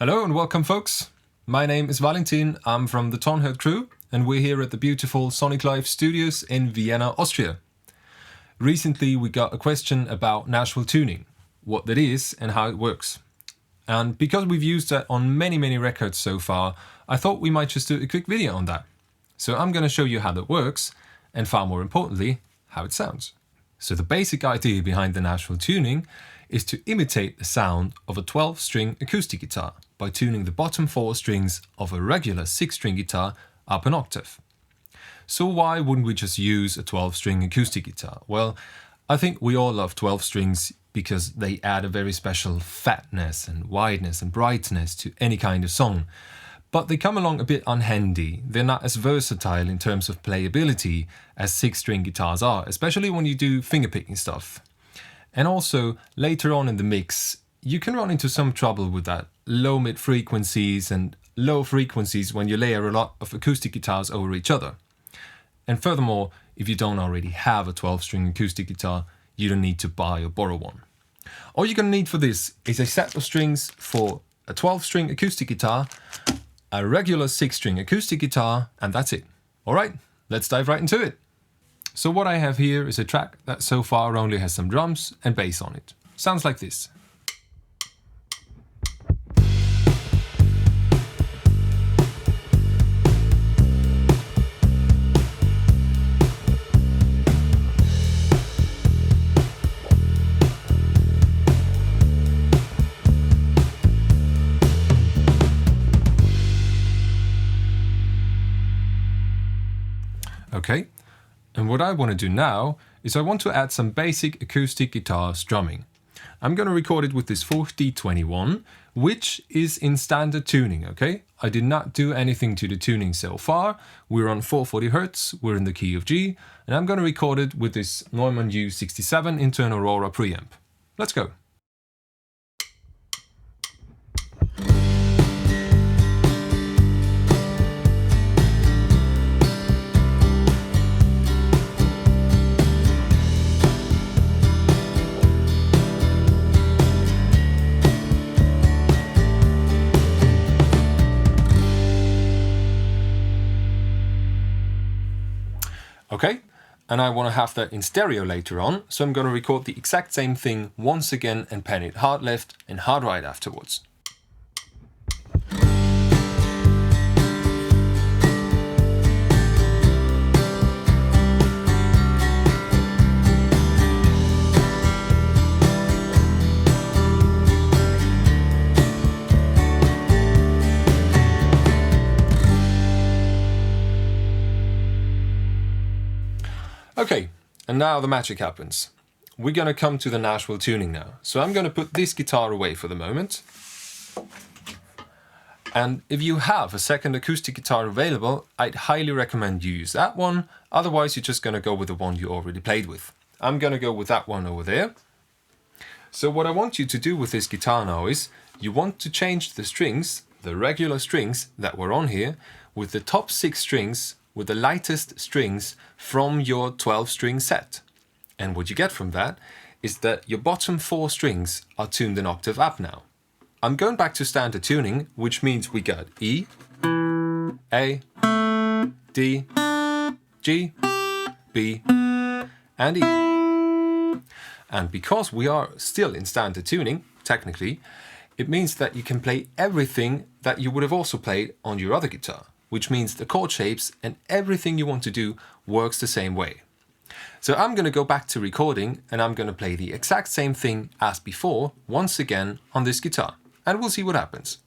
Hello and welcome, folks. My name is Valentin. I'm from the Tonherd crew, and we're here at the beautiful Sonic Live studios in Vienna, Austria. Recently, we got a question about Nashville Tuning, what that is and how it works. And because we've used that on many records so far, I thought we might just do a quick video on that. So I'm going to show you how that works, and far more importantly, how it sounds. So the basic idea behind the Nashville Tuning is to imitate the sound of a 12-string acoustic guitar by tuning the bottom 4 strings of a regular 6-string guitar up an octave. So why wouldn't we just use a 12-string acoustic guitar? Well, I think we all love 12 strings because they add a very special fatness and wideness and brightness to any kind of song. But they come along a bit unhandy. They're not as versatile in terms of playability as 6-string guitars are, especially when you do fingerpicking stuff. And also, later on in the mix, you can run into some trouble with that low mid frequencies and low frequencies when you layer a lot of acoustic guitars over each other. And furthermore, if you don't already have a 12-string acoustic guitar, you don't need to buy or borrow one. All you're going to need for this is a set of strings for a 12-string acoustic guitar, a regular 6-string acoustic guitar, and that's it. Alright, let's dive right into it. So what I have here is a track that so far only has some drums and bass on it. Sounds like this. Okay, and what I want to do now is I want to add some basic acoustic guitar strumming. I'm going to record it with this Furch D21, which is in standard tuning, okay? I did not do anything to the tuning so far. We're on 440 Hz, we're in the key of G, and I'm going to record it with this Neumann U67 internal Aurora preamp. Let's go. Okay, and I want to have that in stereo later on, so I'm going to record the exact same thing once again and pan it hard left and hard right afterwards. Okay, and now the magic happens. We're going to come to the Nashville Tuning now. So I'm going to put this guitar away for the moment. And if you have a second acoustic guitar available, I'd highly recommend you use that one. Otherwise, you're just going to go with the one you already played with. I'm going to go with that one over there. So what I want you to do with this guitar now is, you want to change the strings, the regular strings that were on here, with the top 6 strings with the lightest strings from your 12-string set. And what you get from that is that your bottom 4 strings are tuned an octave up now. I'm going back to standard tuning, which means we got E, A, D, G, B, and E. And because we are still in standard tuning, technically, it means that you can play everything that you would have also played on your other guitar, which means the chord shapes and everything you want to do works the same way. So I'm going to go back to recording and I'm going to play the exact same thing as before once again on this guitar, and we'll see what happens.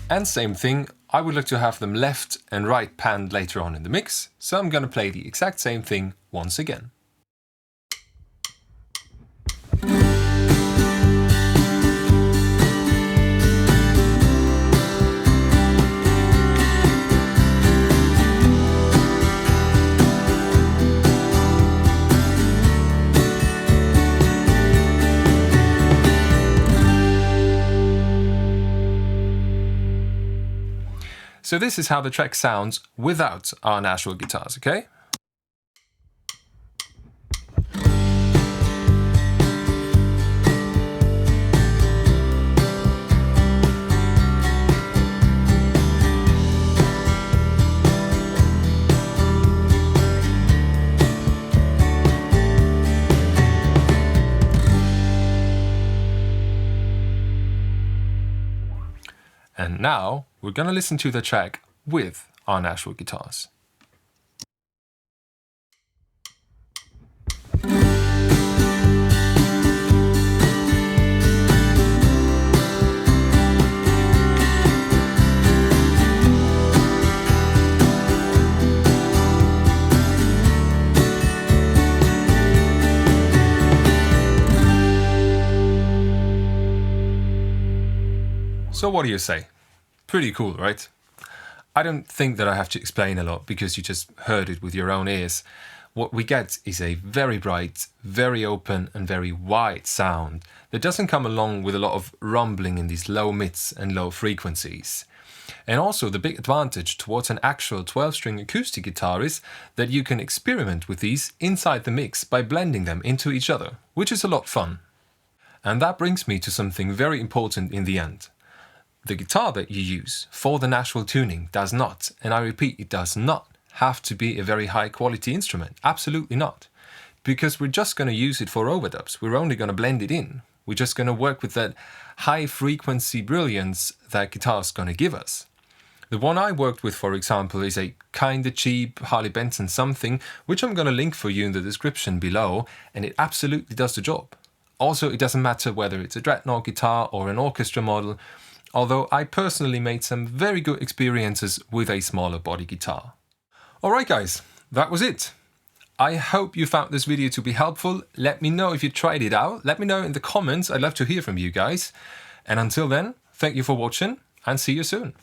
And same thing, I would like to have them left and right panned later on in the mix, so I'm going to play the exact same thing once again. So this is how the track sounds without our Nashville guitars, okay? And now we're going to listen to the track with our Nashville guitars. So what do you say? Pretty cool, right? I don't think that I have to explain a lot because you just heard it with your own ears. What we get is a very bright, very open and very wide sound that doesn't come along with a lot of rumbling in these low mids and low frequencies. And also the big advantage towards an actual 12-string acoustic guitar is that you can experiment with these inside the mix by blending them into each other, which is a lot of fun. And that brings me to something very important in the end. The guitar that you use for the Nashville tuning does not, and I repeat, it does not have to be a very high quality instrument. Absolutely not. Because we're just going to use it for overdubs. We're only going to blend it in. We're just going to work with that high frequency brilliance that guitar is going to give us. The one I worked with, for example, is a kinda cheap Harley Benson something, which I'm going to link for you in the description below, and it absolutely does the job. Also, it doesn't matter whether it's a dreadnought guitar or an orchestra model, although I personally made some very good experiences with a smaller body guitar. Alright guys, that was it. I hope you found this video to be helpful. Let me know if you tried it out. Let me know in the comments. I'd love to hear from you guys. And until then, thank you for watching and see you soon.